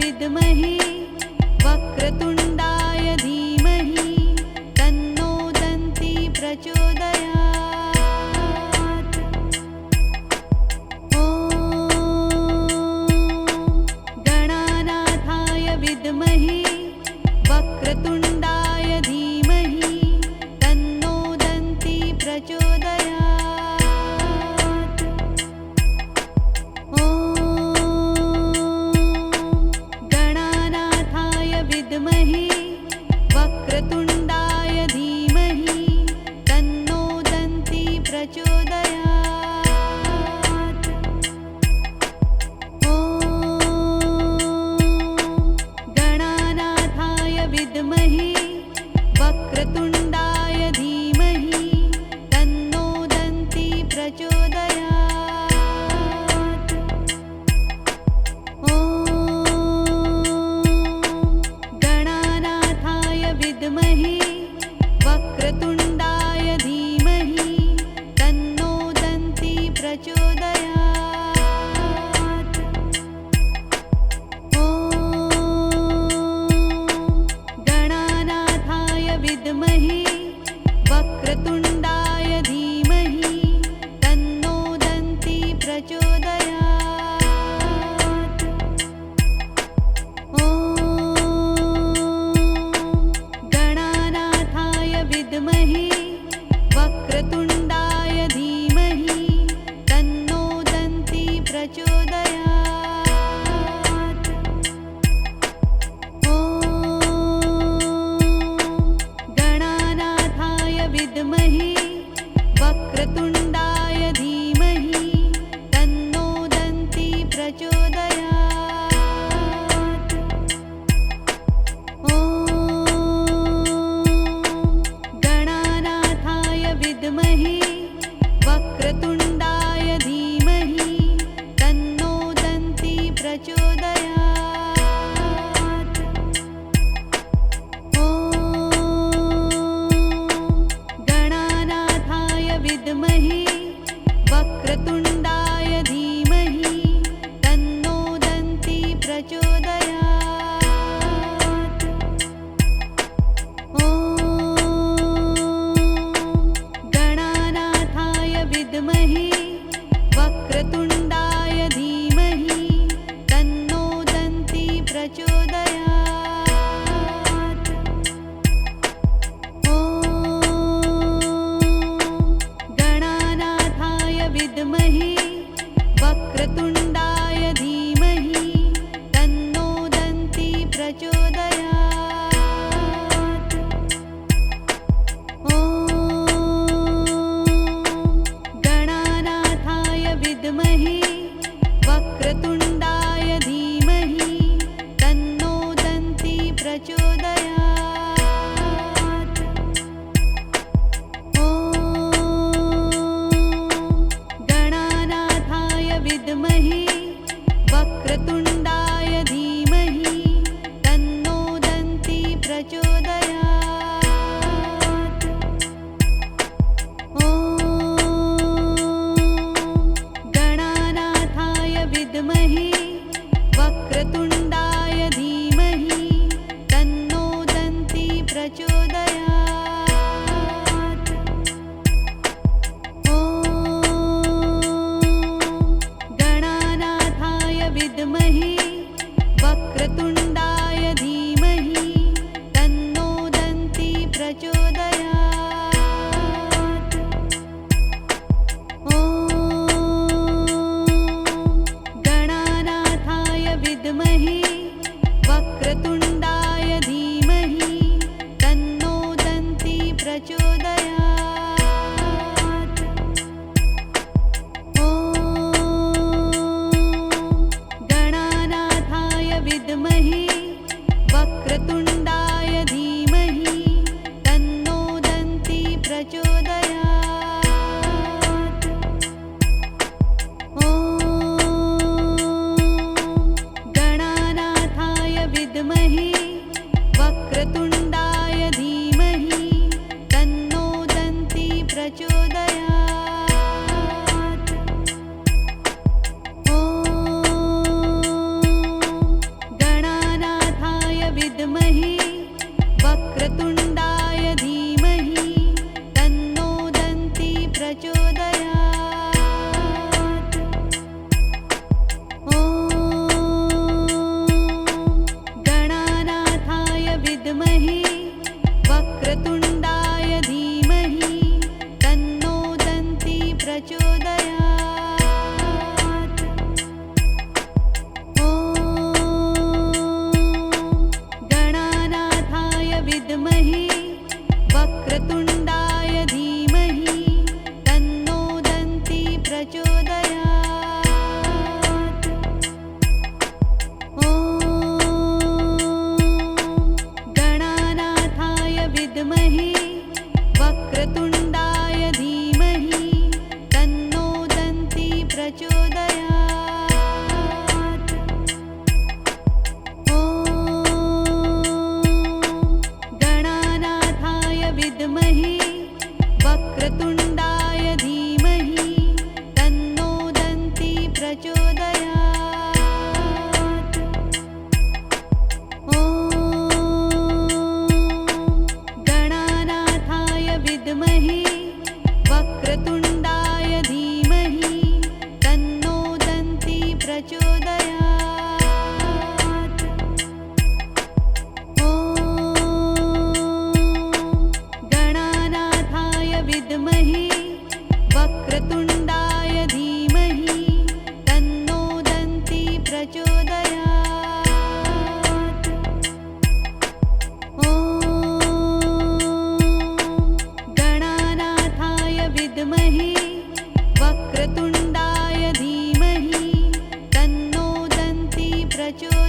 विद्महे वक्रतुण्डाय धीमहि तन्नो दन्ती प्रचोदयात्। ॐ गणानाथाय विद्महे वक्रतुण्डाय धीमहि तन्नो दन्ती प्रचोदयात्। ॐ गणानाथाय विद्महे वक्रतुण्डाय धीमहि तन्नो दन्ती प्रचोदयात्। ॐ गणानाथाय विद्महे वक्रतुण्डाय धीमहि तन्नो दन्ती प्रचोदयात्। ॐ गणानाथाय विद्महे वक्रतुण्डाय धीमहि तन्नो दन्ती प्रचोदयात्। ॐ गणानाथाय विद्महे वक्रतुण्डाय धीमहि तन्नो दन्ती प्रचोदयात्। ॐ गणानाथाय विद्महे वक्रतुण्डाय धीमहि तन्नो दन्ती प्रचोदयात्। ॐ गणानाथाय विद्महे वक्रतुण्डाय धीमहि तन्नो दन्ती प्रचोदयात्। ॐ गणानाथाय विद्महे वक्रतुण्डाय धीमहि तन्नो दन्ती प्रचोदयात्। ॐ गणानाथाय विद्महे वक्रतुण्डाय धीमहि तन्नो दन्ती प्रचोदयात्। ॐ गणानाथाय विद्महे वक्रतुण्डाय धीमहि तन्नो दन्ती प्रचोदयात्। ॐ गणानाथाय विद्महे वक्रतुण्डाय धीमहि तन्नो दन्ती प्रचोदयात्। ॐ गणानाथाय विद्महे वक्रतुण्डाय धीमहि तन्नो दन्ती प्रचोदयात्। ॐ गणानाथाय विद्महे वक्रतुण्डाय धीमहि तन्नो दन्ती प्रचोदयात्। ॐ गणानाथाय विद्महे वक्रतुण्डाय धीमहि तन्नो दन्ती प्रचोदयात्। ॐ गणानाथाय विद्महे वक्रतुण्डाय धीमहि तन्नो दन्ती प्रचोदयात्। ॐ गणानाथाय विद्महे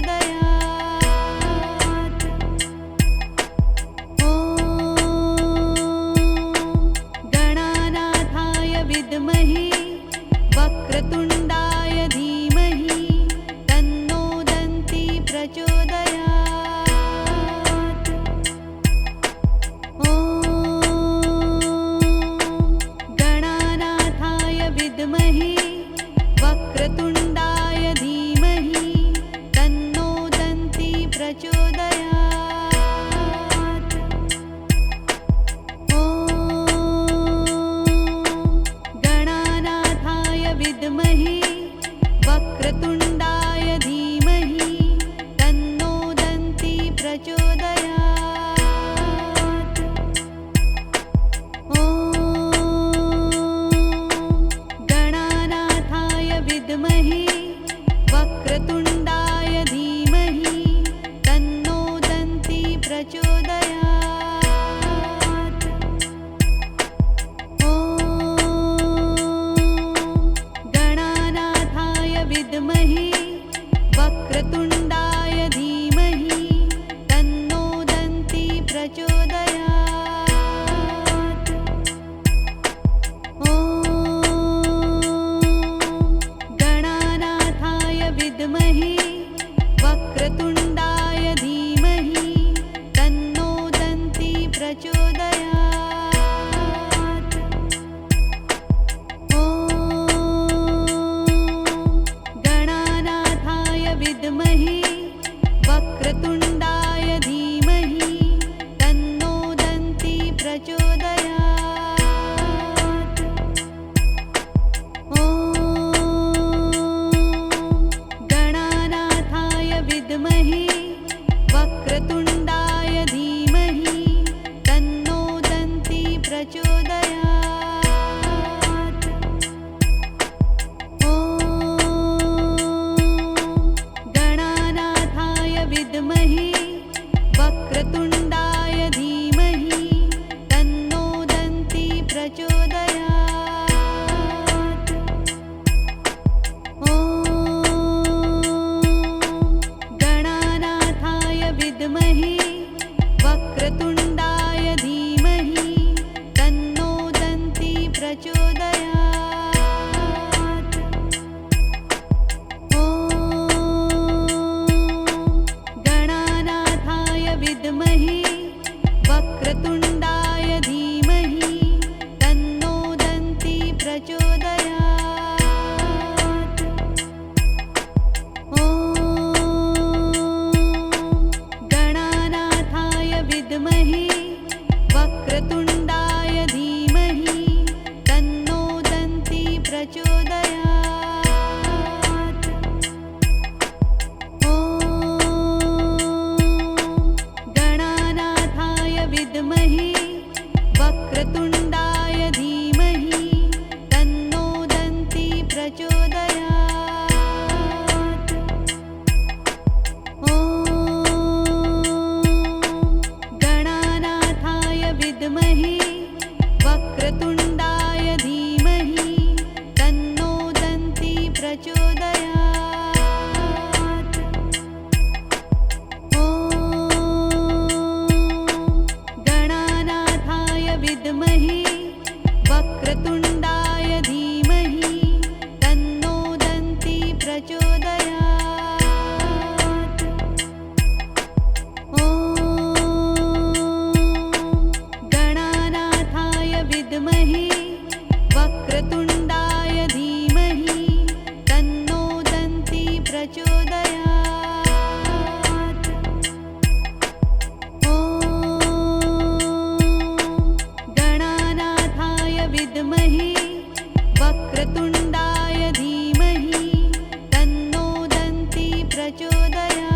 प्रचोदयात्। ॐ गणानाथाय विद्महे वक्रतुण्डाय धीमहि तन्नो दन्ती प्रचोदयात्। ॐ गणानाथाय विद्महे वक्रतुण्डाय धीमहि तन्नो दन्ती प्रचोदयात्। ॐ गणानाथाय विद्महे वक्रतुण्डाय धीमहि तन्नो दन्ती प्रचोदयात्। ॐ गणानाथाय विद्महे वक्रतुण्डाय धीमहि तन्नो दन्ती प्रचोदयात्। ॐ गणानाथाय विद्महे वक्रतुण्डाय धीमहि तन्नो दन्ती प्रचोदयात्। ॐ गणानाथाय विद्महे वक्रतुण्डाय धीमहि तन्नो दन्ती प्रचोदयात्। ॐ गणानाथाय विद्महे वक्रतुण्डाय धीमहि तन्नो दन्ती प्रचोदयात्। ॐ गणानाथाय विद्महे वक्रतुण्डाय धीमहि तन्नो दन्ती प्रचोदयात्। ॐ गणानाथाय विद्महे वक्रतुण्डाय धीमहि तन्नो दन्ती प्रचोदयात्। ॐ गणानाथाय विद्महे वक्रतुण्डाय धीमहि तन्नो दन्ती प्रचोदयात्। ॐ गणानाथाय विद्महे वक्रतुण्डाय धीमहि तन्नो दन्ती प्रचोदयात्। ॐ गणानाथाय विद्महे वक्रतुण्डाय धीमहि तन्नो दन्ती प्रचोदयात्। ॐ गणानाथाय विद्महे वक्रतुण्डाय धीमहि तन्नो दन्ती प्रचोदयात्। ॐ गणानाथाय विद्महे वक्रतुण्डाय धीमहि तन्नो दन्ती प्रचोदयात्। ॐ गणानाथाय विद्महे वक्रतुण्डाय धीमहि तन्नो दन्ती प्रचोदयात्। ॐ गणानाथाय विद्महे वक्रतुण्डाय धीमहि तन्नो दन्ती प्रचोदयात्। ॐ गणानाथाय विद्महे वक्रतुण्डाय धीमहि तन्नो दन्ती प्रचोदयात्।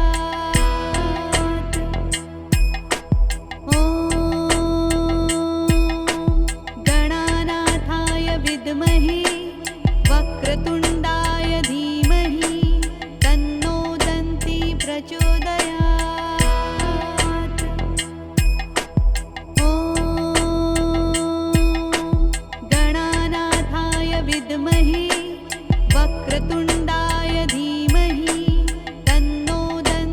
ॐ गणानाथाय विद्महे वक्रतुण्डाय धीमहि तन्नो दन्ती प्रचोदयात्। ॐ गणानाथाय विद्महे वक्रतुण्डाय धीमहि तन्नो दन्ती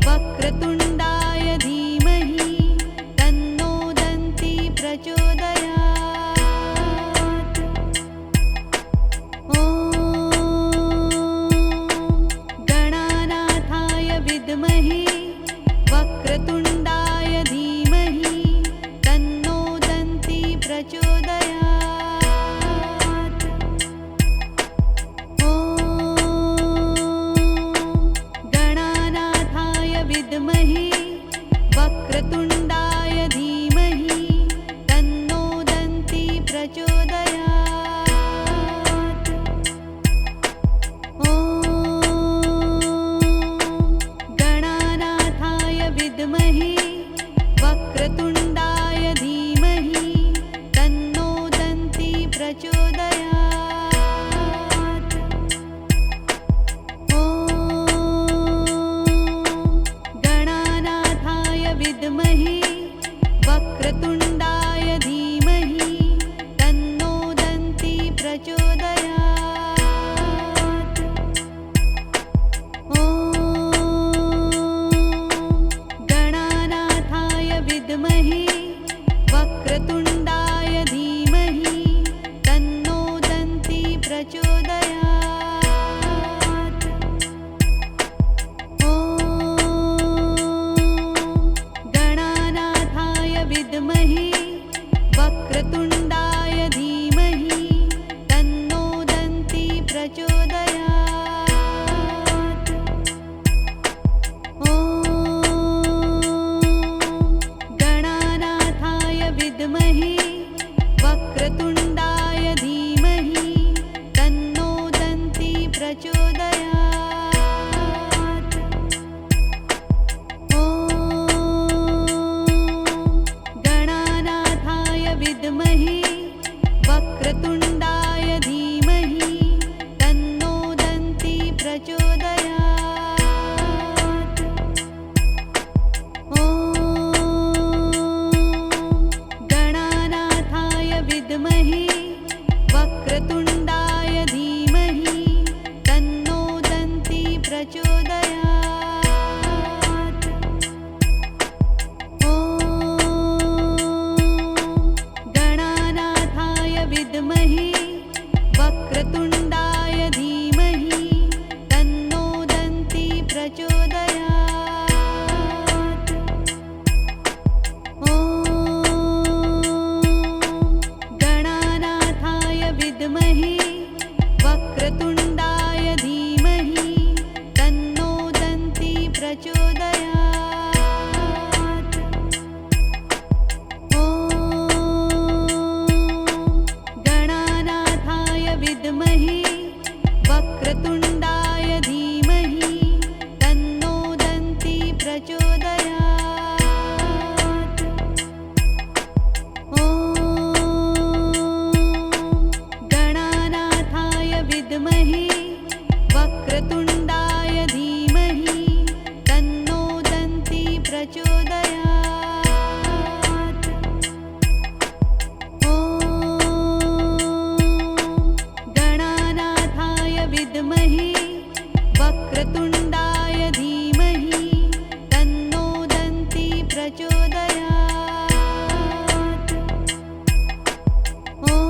वक्रतुण्डाय धीमहि तन्नो दन्ती प्रचोदयात्। ॐ गणानाथाय विद्महे वक्रतुण्डाय धीमहि तन्नो दन्ती प्रचोदयात्। ॐ गणानाथाय विद्महे वक्रतुण्डाय धीमहि तन्नो दन्ती प्रचोदयात्। ॐ गणानाथाय विद्महे वक्रतुण्डाय धीमहि तन्नो दन्ती प्रचोदयात्। ॐ गणानाथाय विद्महे वक्रतुण्डाय धीमहि तन्नो दन्ती प्रचोदयात्। ॐ गणानाथाय विद्महे वक्रतुण्डाय धीमहि तन्नो दन्ती प्रचोदयात्। ॐ गणानाथाय विद्महे वक्रतुण्डाय धीमहि तन्नो दन्ती प्रचोदयात्। ॐ गणानाथाय विद्महे वक्रतुण्डाय धीमहि तन्नो दन्ती प्रचोदयात्। ॐ गणानाथाय विद्महे वक्रतुण्डाय धीमहि तन्नो दन्ती प्रचोदयात्। ॐ गणानाथाय विद्महे वक्रतुण्डाय धीमहि तन्नो दन्ती प्रचोदयात्। ॐ गणानाथाय विद्महे वक्रतुण्डाय धीमहि तन्नो दन्ती प्रचोदयात्। ॐ गणानाथाय विद्महे वक्रतुण्डाय धीमहि तन्नो दन्ती प्रचोदयात्। ॐ गणानाथाय विद्महे वक्रतुण्डाय धीमहि तन्नो दन्ती प्रचोदयात्। ॐ गणानाथाय विद्महे वक्रतुण्डाय धीमहि तन्नो दन्ती प्रचोदयात्। ॐ गणानाथाय विद्महे वक्रतुण्डाय धीमहि तन्नो दन्ती प्रचोदयात्। ॐ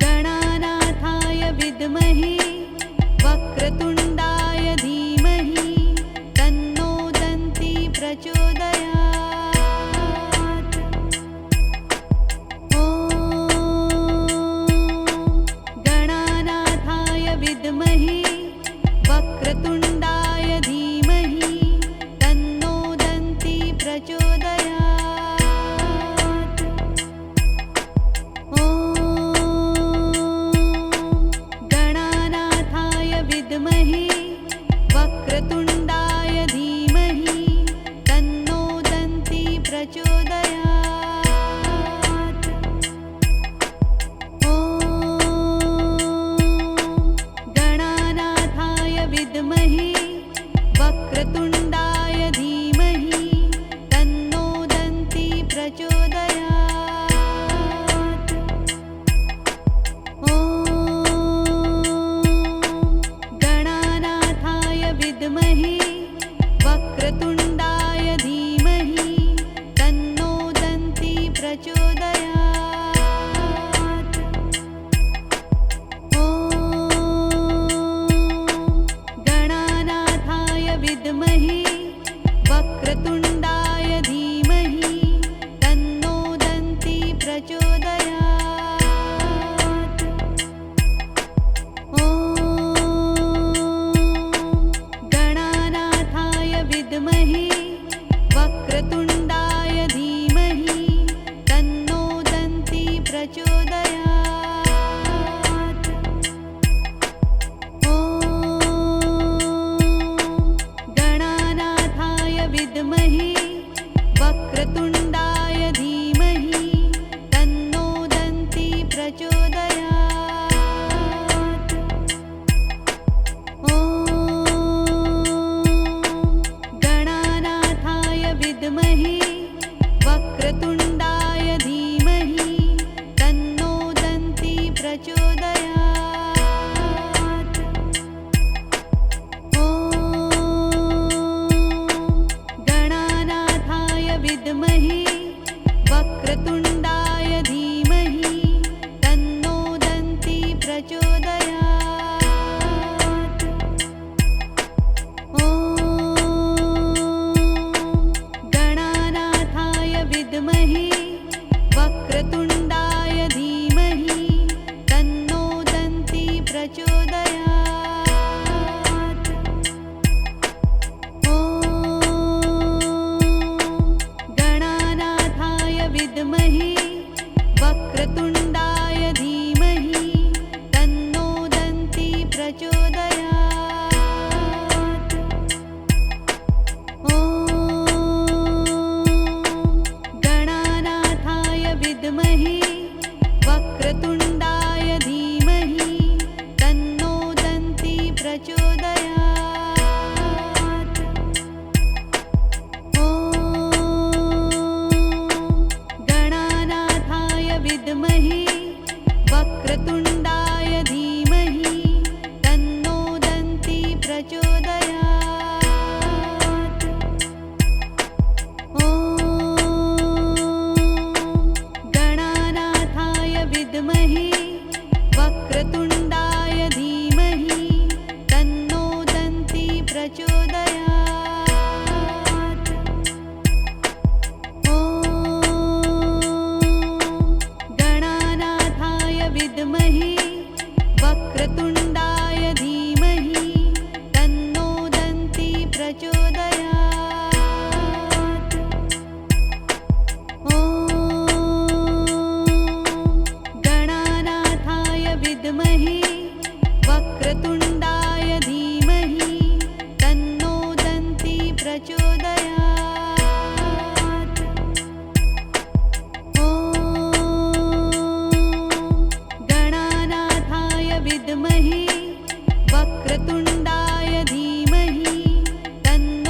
गणानाथाय विद्महे वक्रतुण्डाय धीमहि तन्नो दन्ती प्रचोदयात्। ॐ गणानाथाय विद्महे वक्रतुण्डाय धीमहि तन्नो दन्ती प्रचोदयात्। ॐ गणानाथाय विद्महे वक्रतुण्डाय धीमहि तन्नो दन्ती प्रचोदयात्। ॐ गणानाथाय विद्महे वक्रतुण्डाय धीमहि तन्नो दन्ती प्रचोदयात्। ॐ गणानाथाय विद्महे विद्महे वक्रतुण्डाय धीमहि तन्नो दन्ती प्रचोदयात्। ॐ गणानाथाय विद्महे वक्रतुण्डाय धीमहि तन्नो दन्ती प्रचोदयात्। ॐ गणानाथाय विद्महे वक्रतुण्डाय धीमहि तन्नो दन्ती प्रचोदयात्। ॐ गणानाथाय विद्महे वक्रतुण्डाय धीमहि तन्नो दन्ती प्रचोदयात्। ॐ गणानाथाय विद्महे वक्रतुण्डाय धीमहि तन्नो दन्ती प्रचोदयात्। ॐ गणानाथाय विद्महे वक्रतुण्डाय धीमहि तन्नो दन्ती प्रचोदयात्। ॐ गणानाथाय विद्महे वक्रतुण्डाय धीमहि तन्नो दन्ती प्रचोदयात्। ॐ गणानाथाय विद्महे वक्रतुण्डाय धीमहि तन्नो दन्ती प्रचोदयात्। ॐ गणानाथाय विद्महे वक्रतुण्डाय धीमहि तन्नो दन्ती प्रचोदयात्। ॐ गणानाथाय विद्महे वक्रतुण्डाय धीमहि तन्नो दन्ती प्रचोदयात्। ॐ गणानाथाय विद्महे वक्रतुण्डाय धीमहि तन्नो दन्ती प्रचोदयात्। ॐ गणानाथाय विद्महे वक्रतुण्डाय धीमहि तन्नो दन्ती प्रचोदयात्। ॐ गणानाथाय विद्महे वक्रतुण्डाय धीमहि तन्नो दन्ती प्रचोदयात्। ॐ गणानाथाय विद्महे वक्रतुण्डाय धीमहि तन्नो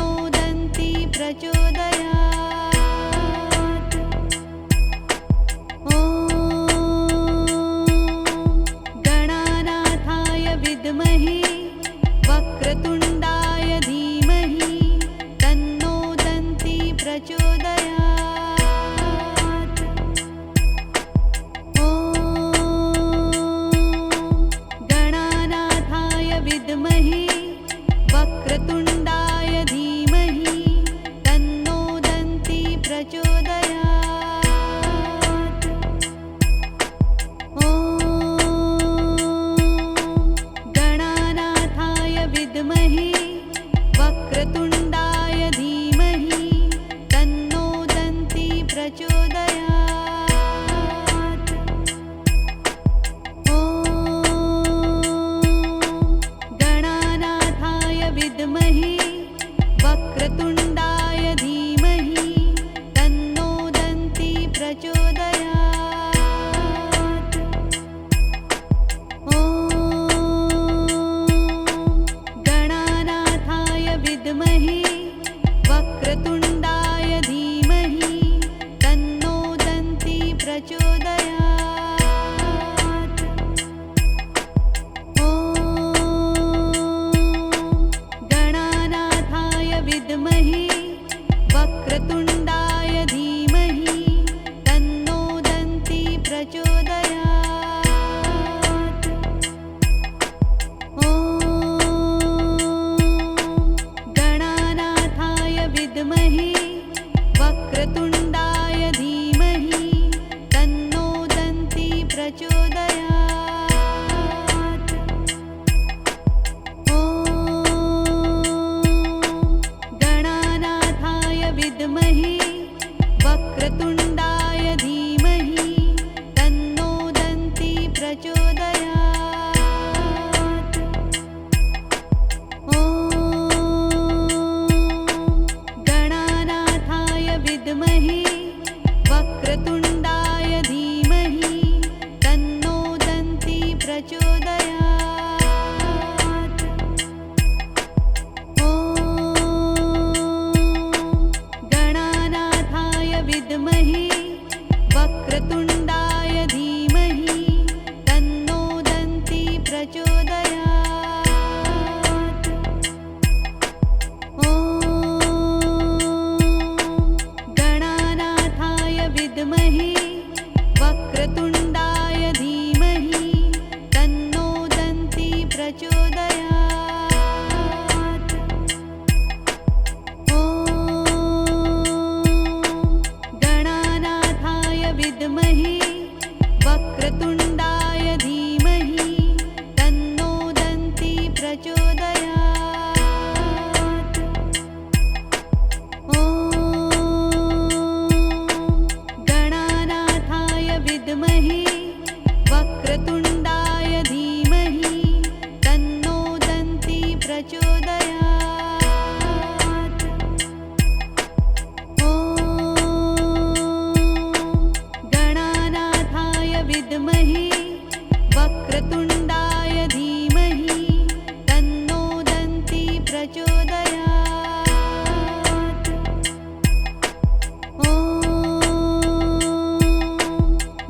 विद्महे वक्रतुण्डाय धीमहि तन्नो दन्ती प्रचोदयात्। ॐ गणानाथाय विद्महे वक्रतुण्डाय धीमहि तन्नो दन्ती प्रचोदयात्। ॐ गणानाथाय विद्महे वक्रतुण्डाय धीमहि तन्नो दन्ती प्रचोदयात्। ॐ गणानाथाय विद्महे वक्रतुण्डाय धीमहि तन्नो दन्ती प्रचोदयात्। ॐ गणानाथाय विद्महे वक्रतुण्डाय धीमहि तन्नो दन्ती प्रचोदयात्। ॐ गणानाथाय विद्महे वक्रतुण्डाय धीमहि तन्नो दन्ती प्रचोदयात्। ॐ गणानाथाय विद्महे वक्रतुण्डाय धीमहि तन्नो दन्ती प्रचोदयात्। ॐ गणानाथाय विद्महे वक्रतुण्डाय धीमहि तन्नो दन्ती प्रचोदयात्। ॐ गणानाथाय विद्महे वक्रतुण्डाय धीमहि तन्नो दन्ती प्रचोदयात्। ॐ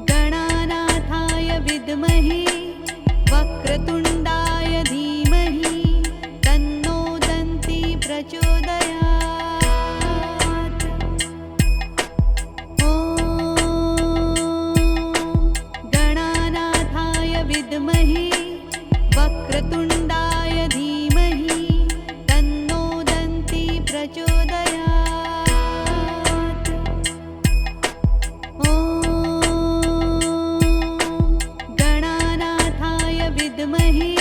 गणानाथाय विद्महे वक्रतुण्डाय धीमहि तन्नो दन्ती प्रचोदयात्। ॐ गणानाथाय विद्महे वक्रतुण्डाय धीमहि तन्नो दन्ती प्रचोदयात्। ॐ गणानाथाय विद्महे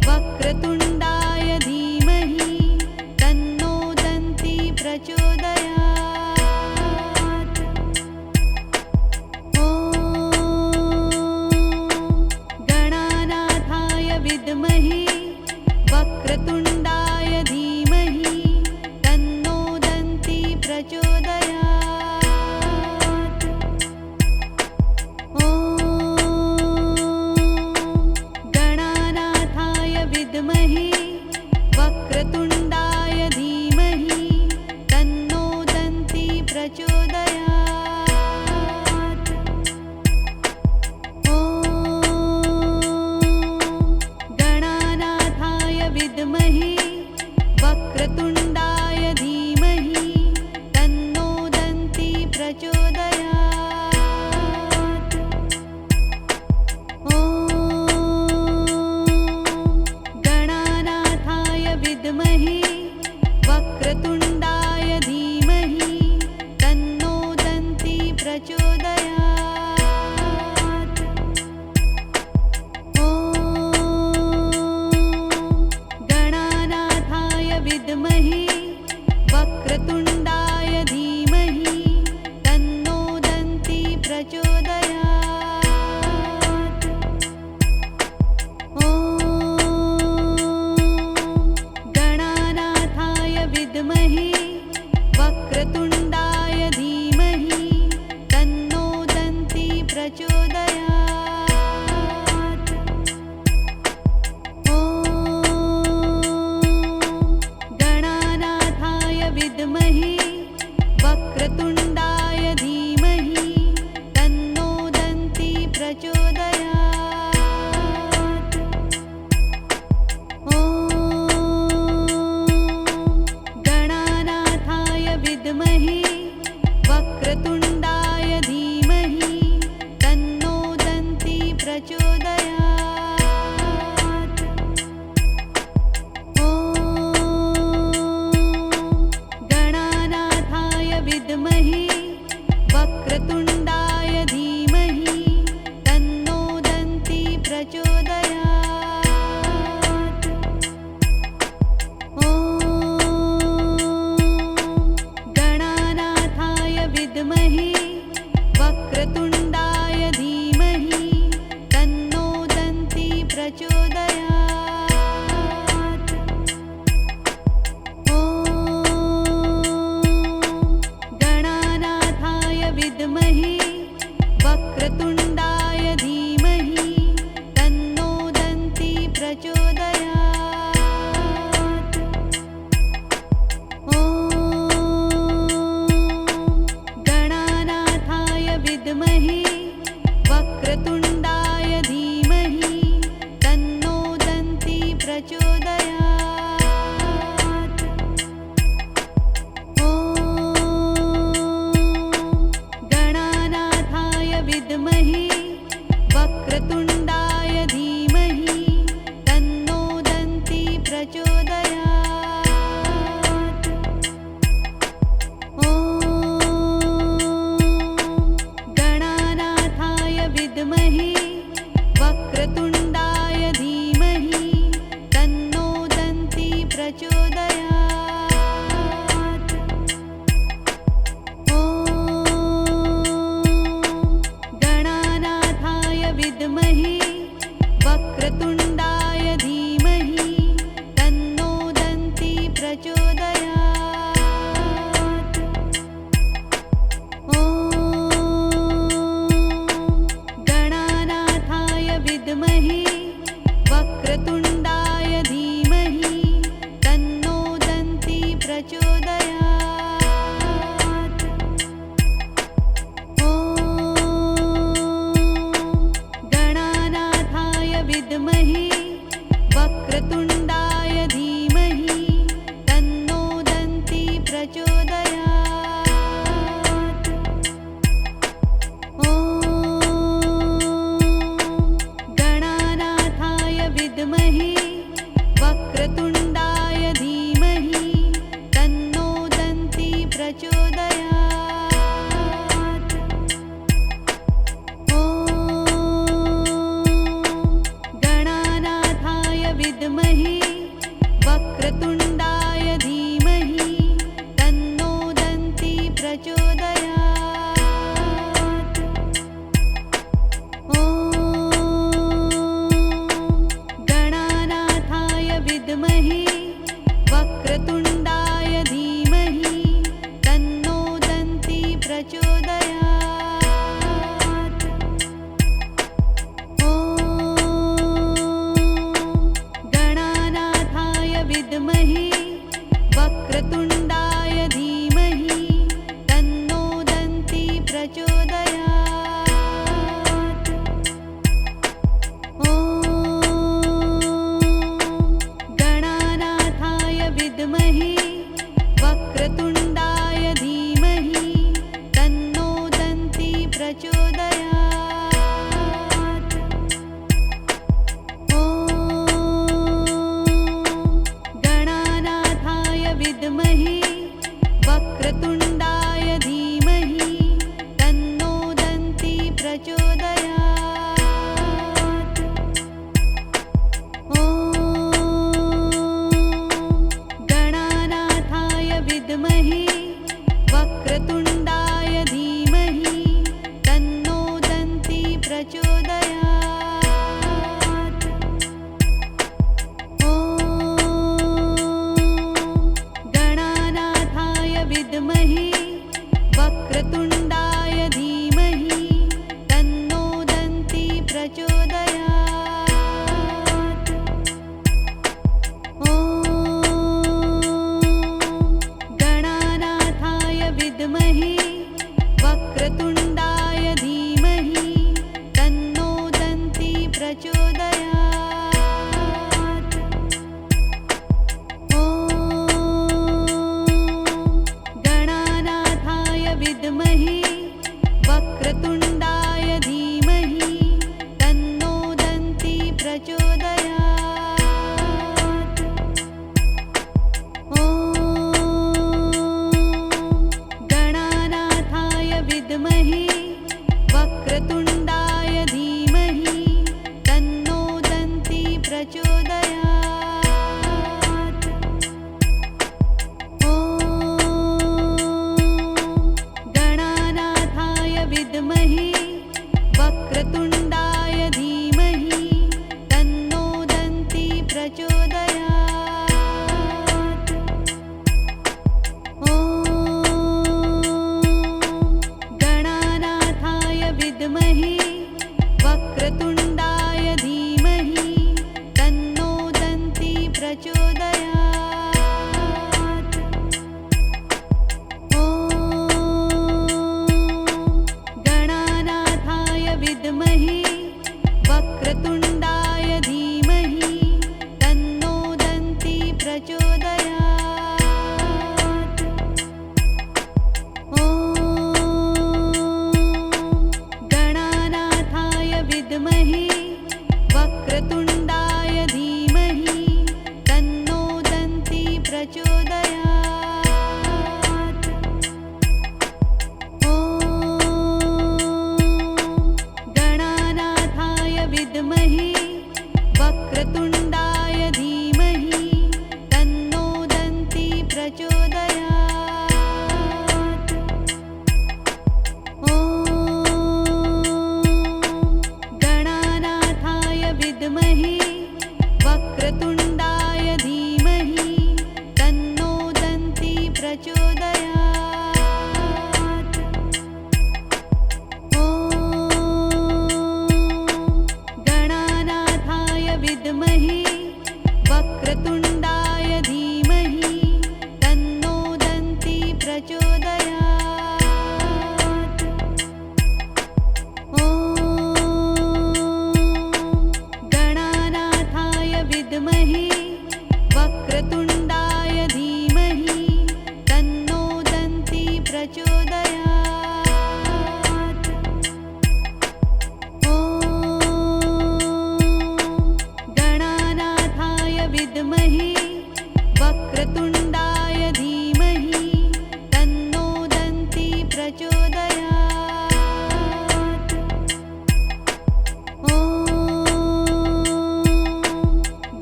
वक्रतुण्डाय धीमहि तन्नो वक्रतुण्डाय धीमहि तन्नो दन्ति प्रचोदयात्। ॐ गणानाथाय विद्महे वक्रतुण्डाय धीमहि तन्नो दन्ती प्रचोदयात्। ॐ गणानाथाय विद्महे वक्रतुण्डाय धीमहि तन्नो दन्ती प्रचोदयात्। ॐ गणानाथाय विद्महे वक्रतुण्डाय धीमहि तन्नो दन्ती प्रचोदयात्। ॐ गणानाथाय विद्महे वक्रतुण्डाय धीमहि तन्नो दन्ती प्रचोदयात्। ॐ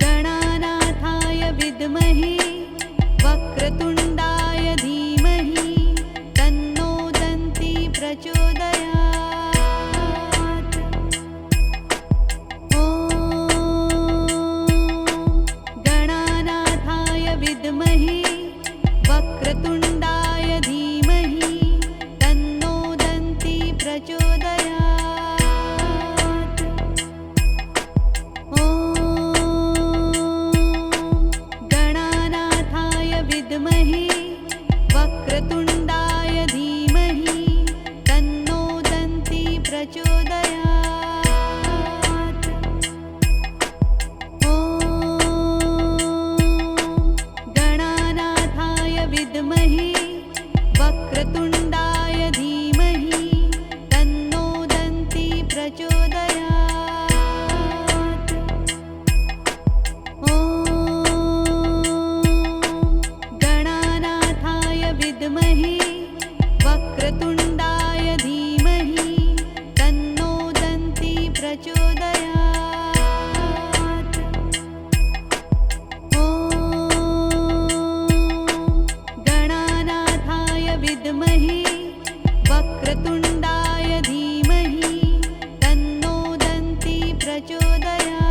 गणानाथाय विद्महे वक्रतुण्डाय धीमहि तन्नो दन्ती प्रचोदयात्। ॐ गणानाथाय विद्महे वक्रतुण्डाय धीमहि तन्नो दन्ती प्रचोदयात्। ॐ गणानाथाय विद्महे वक्रतुण्डाय धीमहि तन्नो दन्ती प्रचोदयात्। ॐ गणानाथाय विद्महे वक्रतुण्डाय धीमहि तन्नो दन्ती प्रचोदयात्। ॐ गणानाथाय विद्महे वक्रतुण्डाय धीमहि तन्नो दन्ती प्रचोदयात्। ॐ गणानाथाय विद्महे वक्रतुण्डाय धीमहि तन्नो दन्ती प्रचोदयात्।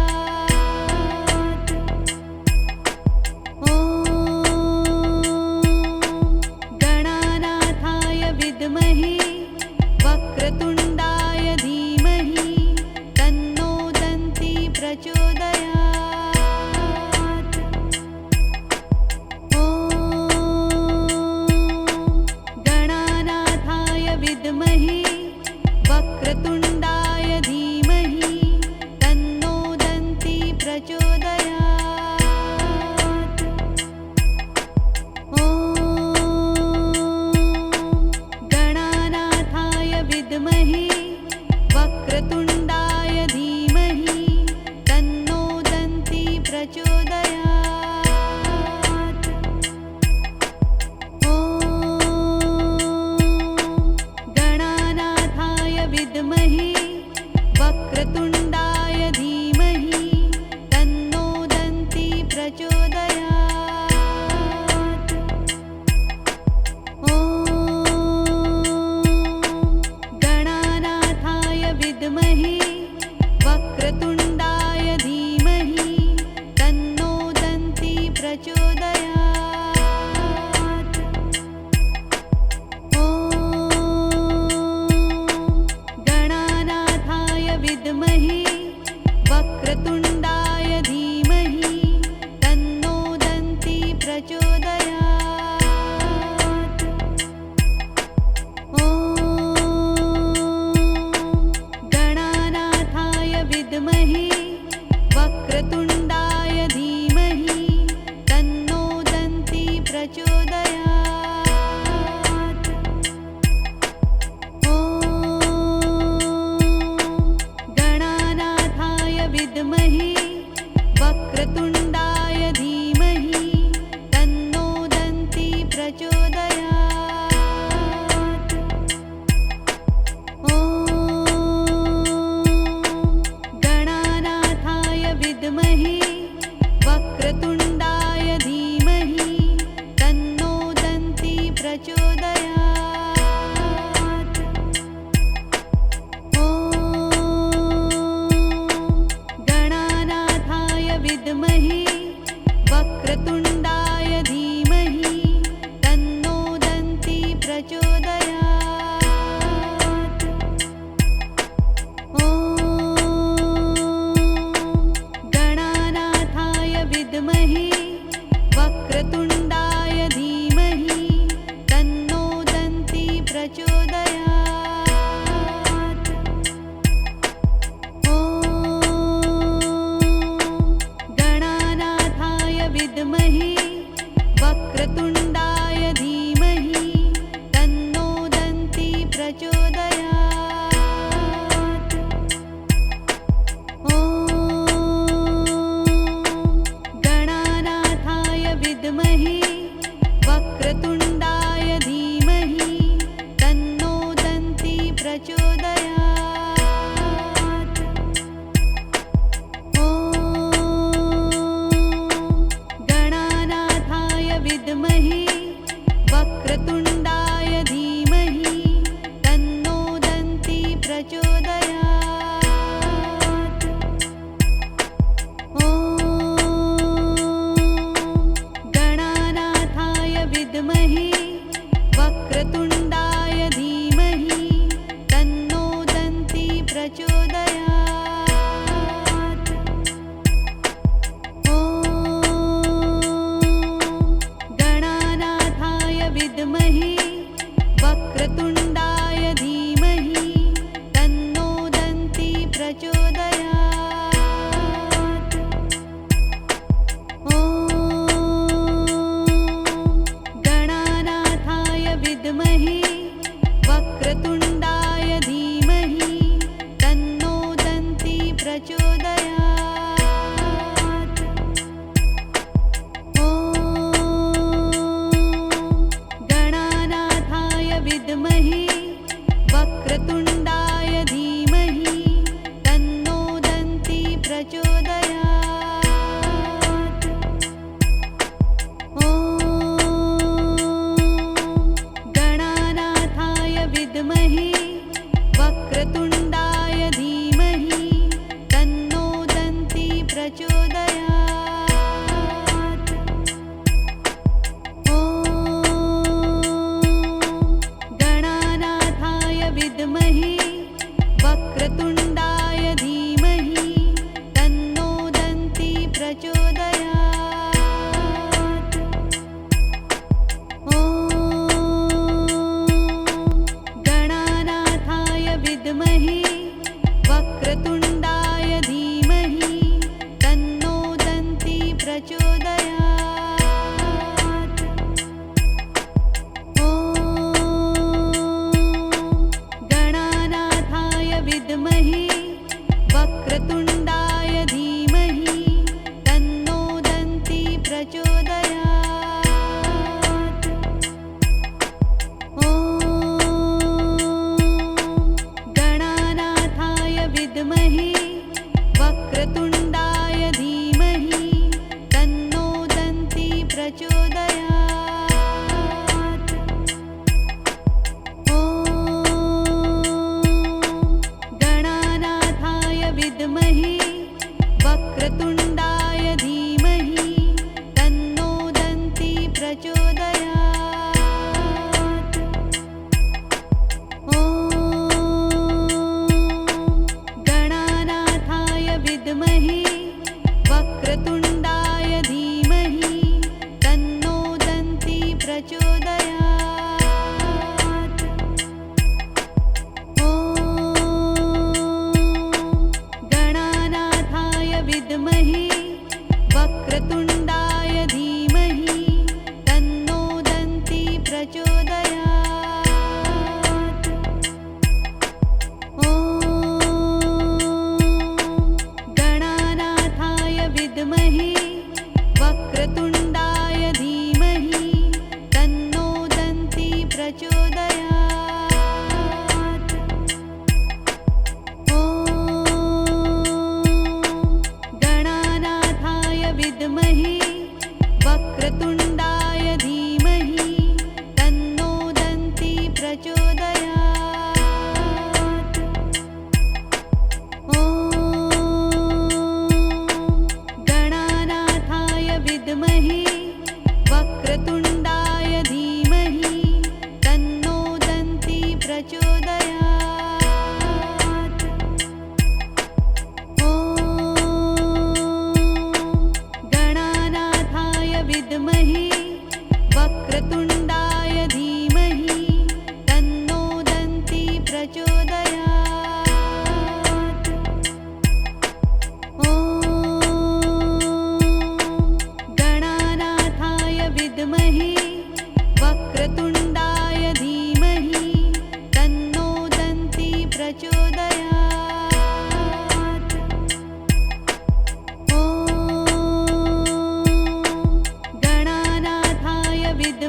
ॐ गणानाथाय विद्महे वक्रतुण्डाय धीमहि तन्नो दन्ती प्रचोदयात्। ॐ गणानाथाय विद्महे वक्रतुण्डाय धीमहि तन्नो दन्ती प्रचोदयात्। ॐ गणानाथाय विद्महे वक्रतुण्डाय धीमहि तन्नो दन्ती प्रचोदयात्। ॐ गणानाथाय विद्महे वक्रतुण्डाय धीमहि तन्नो दन्ती प्रचोदयात्। ॐ गणानाथाय विद्महे वक्रतुण्डाय धीमहि तन्नो दन्ती प्रचोदयात्। ॐ गणानाथाय विद्महे वक्रतुण्डाय धीमहि तन्नो दन्ती प्रचोदयात्। ॐ गणानाथाय विद्महे वक्रतुण्डाय धीमहि तन्नो दन्ती प्रचोदयात्। ॐ गणानाथाय विद्महे वक्रतुण्डाय धीमहि तन्नो दन्ती प्रचोदयात्। ॐ गणानाथाय विद्महे वक्रतुण्डाय धीमहि तन्नो वक्रतुण्डाय धीमहि तन्नो दन्ती प्रचोदयात्। ॐ गणानाथाय विद्महे वक्रतुण्डाय धीमहि तन्नो दन्ती प्रचोदयात्। ॐ गणानाथाय विद्महे वक्रतुण्डाय धीमहि तन्नो दन्ती प्रचोदयात्। ॐ गणानाथाय विद्महे वक्रतुण्डाय धीमहि तन्नो दन्ती प्रचोदयात्। ॐ गणानाथाय विद्महे वक्रतुण्डाय धीमहि तन्नो दन्ती प्रचोदयात्। ॐ गणानाथाय विद्महे वक्रतुण्डाय धीमहि तन्नो दन्ती प्रचोदयात्। ॐ गणानाथाय विद्महे वक्रतुण्डाय धीमहि तन्नो दन्ती प्रचोदयात्। ॐ गणानाथाय विद्महे वक्रतुण्डाय धीमहि तन्नो दन्ती प्रचोदयात्। ॐ गणानाथाय विद्महे वक्रतुण्डाय धीमहि तन्नो दन्ती प्रचोदयात्। ॐ गणानाथाय विद्महे वक्रतुण्डाय धीमहि तन्नो दन्ती प्रचोदयात्। ॐ गणानाथाय विद्महे वक्रतुण्डाय धीमहि तन्नो दन्ती प्रचोदयात्। ॐ गणानाथाय विद्महे वक्रतुण्डाय धीमहि तन्नो दन्ती प्रचोदयात्। ॐ गणानाथाय विद्महे वक्रतुण्डाय धीमहि तन्नो दन्ती प्रचोदयात्। ॐ गणानाथाय विद्महे वक्रतुण्डाय धीमहि तन्नो दन्ती प्रचोदयात्। ॐ गणानाथाय विद्महे वक्रतुण्डाय धीमहि तन्नो दन्ती प्रचोदयात्। ॐ गणानाथाय विद्महे वक्रतुण्डाय धीमहि तन्नो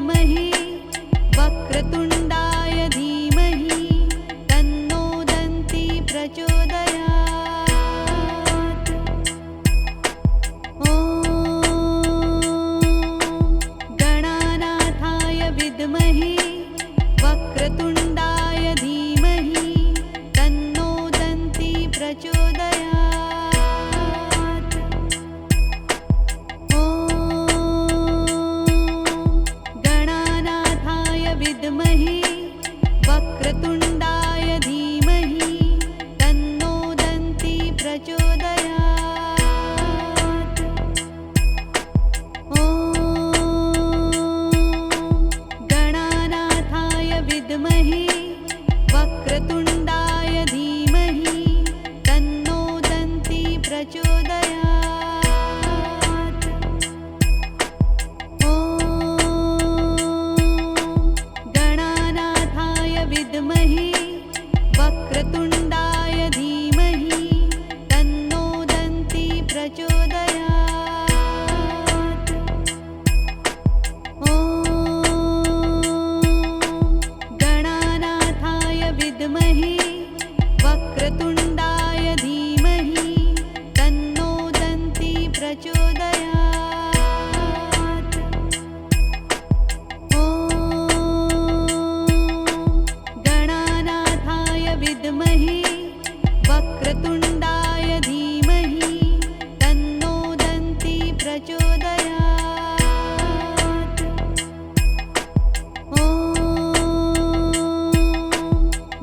विद्महे वक्रतुण्डाय धीमहि तन्नो दन्ती प्रचोदयात्। ॐ गणानाथाय विद्महे वक्रतुण्डाय धीमहि तन्नो दन्ती प्रचोदयात्। ॐ गणानाथाय विद्महे वक्रतुण्डाय धीमहि तन्नो दन्ती प्रचोदयात्। ॐ गणानाथाय विद्महे वक्रतुण्डाय धीमहि तन्नो दन्ती प्रचोदयात्। ॐ गणानाथाय विद्महे वक्रतुण्डाय धीमहि तन्नो दन्ती प्रचोदयात्। ॐ गणानाथाय विद्महे वक्रतुण्डाय धीमहि तन्नो दन्ती प्रचोदयात्। ॐ गणानाथाय विद्महे वक्रतुण्डाय धीमहि तन्नो दन्ती प्रचोदयात्। ॐ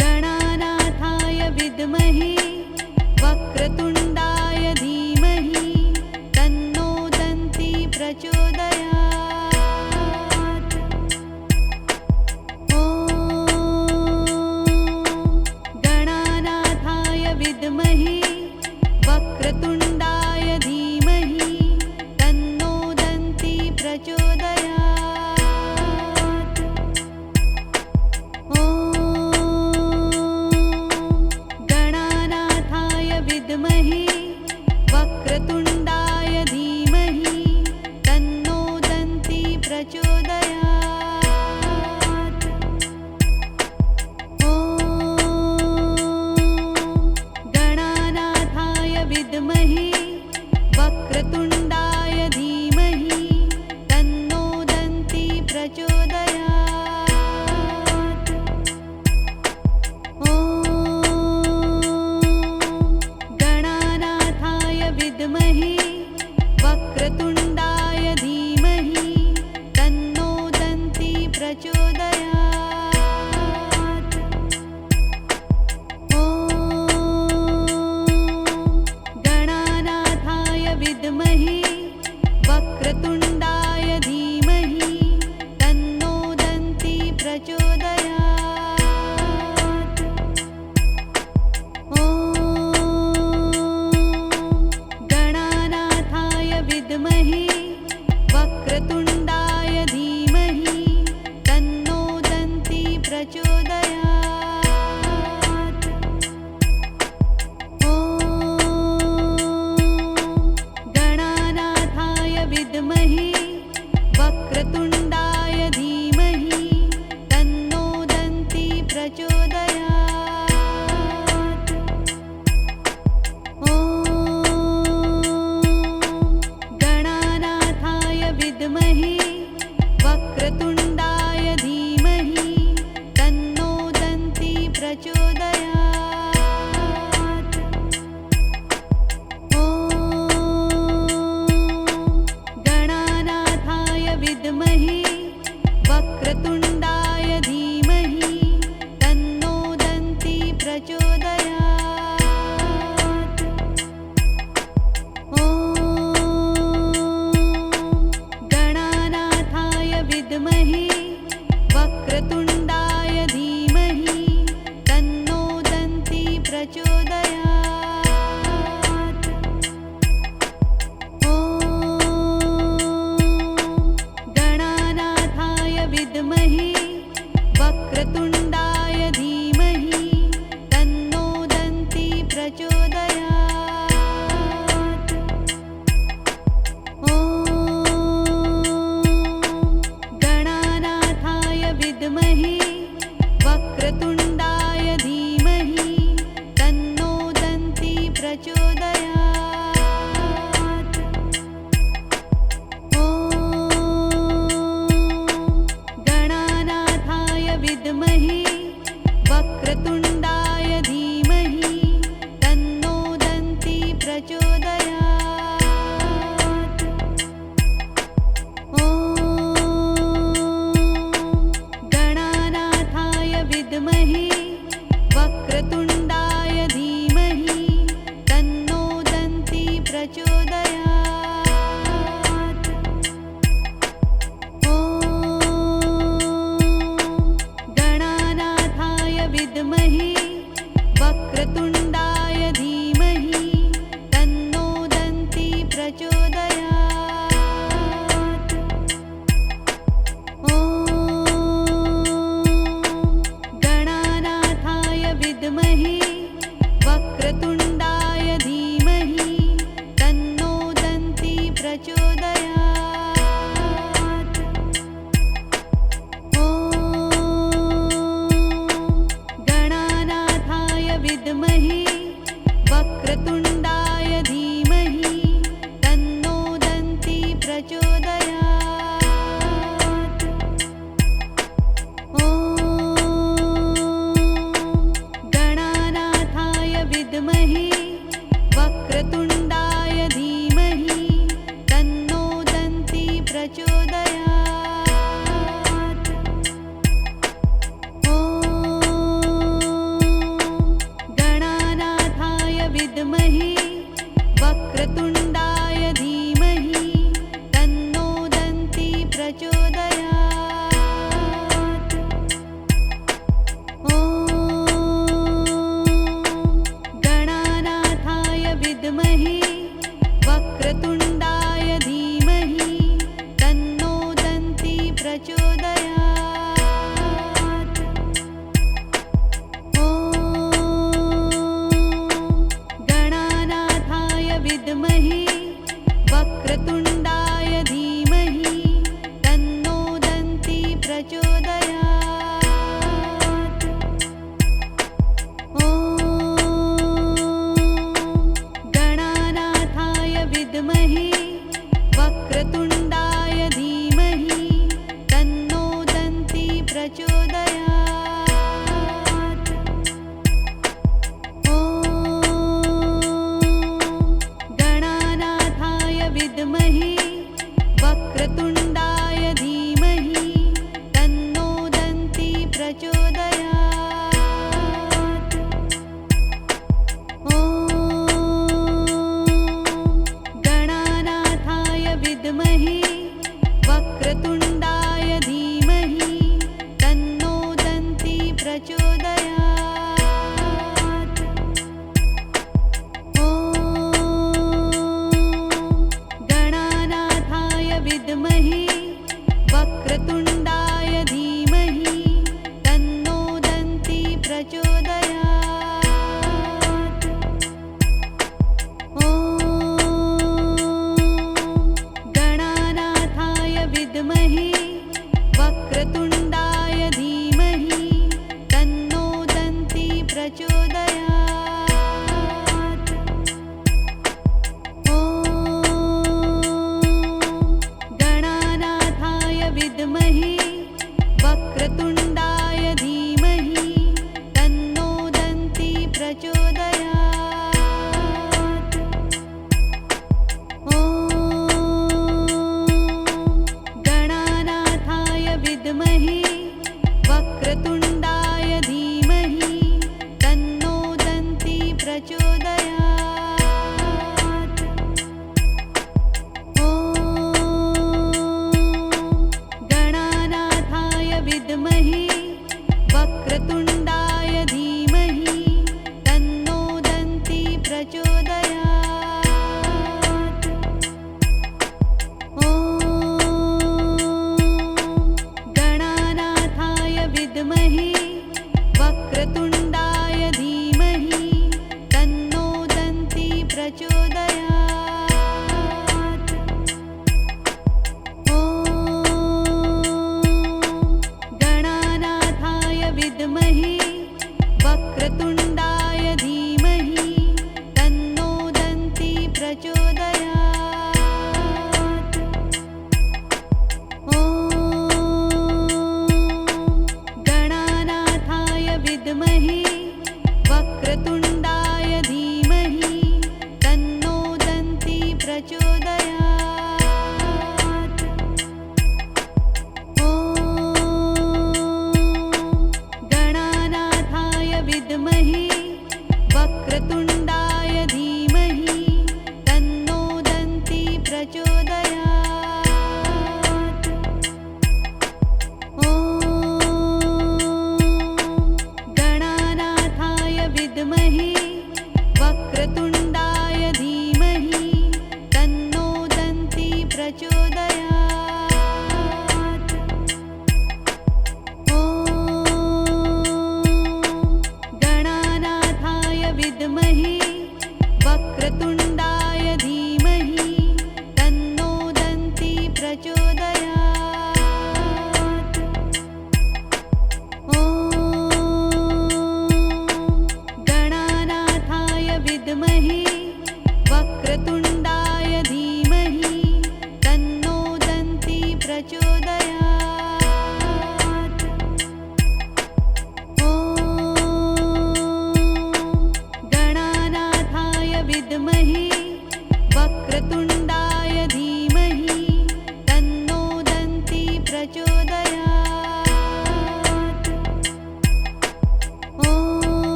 गणानाथाय विद्महे वक्रतुण्डाय धीमहि तन्नो दन्ती प्रचोदयात्। ॐ गणानाथाय विद्महे वक्रतुण्डाय धीमहि तन्नो दन्ती प्रचोदयात्। ॐ गणानाथाय विद्महे वक्रतुण्डाय धीमहि तन्नो दन्ती प्रचोदयात्। ॐ गणानाथाय विद्महे वक्रतुण्डाय धीमहि तन्नो दन्ती प्रचोदयात्। ॐ गणानाथाय विद्महे वक्रतुण्डाय धीमहि तन्नो दन्ती प्रचोदयात्। ॐ गणानाथाय विद्महे वक्रतुण्डाय धीमहि तन्नो दन्ती प्रचोदयात्। ॐ गणानाथाय विद्महे वक्रतुण्डाय धीमहि तन्नो दन्ती प्रचोदयात्। ॐ गणानाथाय विद्महे वक्रतुण्डाय धीमहि तन्नो दन्ती प्रचोदयात्। ॐ गणानाथाय विद्महे वक्रतुण्डाय धीमहि तन्नो दन्ती प्रचोदयात्। ॐ गणानाथाय विद्महे वक्रतुण्डाय धीमहि तन्नो दन्ती प्रचोदयात्। ॐ गणानाथाय विद्महे वक्रतुण्डाय धीमहि तन्नो दन्ती प्रचोदयात्। ॐ गणानाथाय विद्महे विद्महे वक्रतुण्डाय धीमहि तन्नो दन्ती प्रचोदयात्। ॐ गणानाथाय विद्महे वक्रतुण्डाय धीमहि तन्नो दन्ती प्रचोदयात्। ॐ गणानाथाय विद्महे वक्रतुण्डाय धीमहि तन्नो दन्ती प्रचोदयात्। ॐ गणानाथाय विद्महे वक्रतुण्डाय धीमहि तन्नो दन्ती प्रचोदयात्। ॐ गणानाथाय विद्महे वक्रतुण्डाय धीमहि तन्नो दन्ती प्रचोदयात्। ॐ गणानाथाय विद्महे वक्रतुण्डाय धीमहि तन्नो दन्ती प्रचोदयात्। ॐ गणानाथाय विद्महे वक्रतुण्डाय धीमहि तन्नो दन्ती प्रचोदयात्। ॐ गणानाथाय विद्महे वक्रतुण्डाय धीमहि तन्नो दन्ती प्रचोदयात्। ॐ गणानाथाय विद्महे वक्रतुण्डाय धीमहि तन्नो दन्ती प्रचोदयात्। ॐ गणानाथाय विद्महे वक्रतुण्डाय धीमहि तन्नो दन्ती प्रचोदयात्। ॐ गणानाथाय विद्महे वक्रतुण्डाय धीमहि तन्नो दन्ती प्रचोदयात्। ॐ गणानाथाय विद्महे वक्रतुण्डाय धीमहि तन्नो दन्ती प्रचोदयात्। ॐ गणानाथाय विद्महे वक्रतुण्डाय धीमहि तन्नो दन्ती प्रचोदयात्। ॐ गणानाथाय विद्महे वक्रतुण्डाय धीमहि तन्नो दन्ती प्रचोदयात्। ॐ गणानाथाय विद्महे वक्रतुण्डाय धीमहि तन्नो दन्ती प्रचोदयात्। ॐ गणानाथाय विद्महे वक्रतुण्डाय धीमहि तन्नो दन्ती प्रचोदयात्। ॐ गणानाथाय विद्महे वक्रतुण्डाय धीमहि तन्नो दन्ती प्रचोदयात्। ॐ गणानाथाय विद्महे वक्रतुण्डाय धीमहि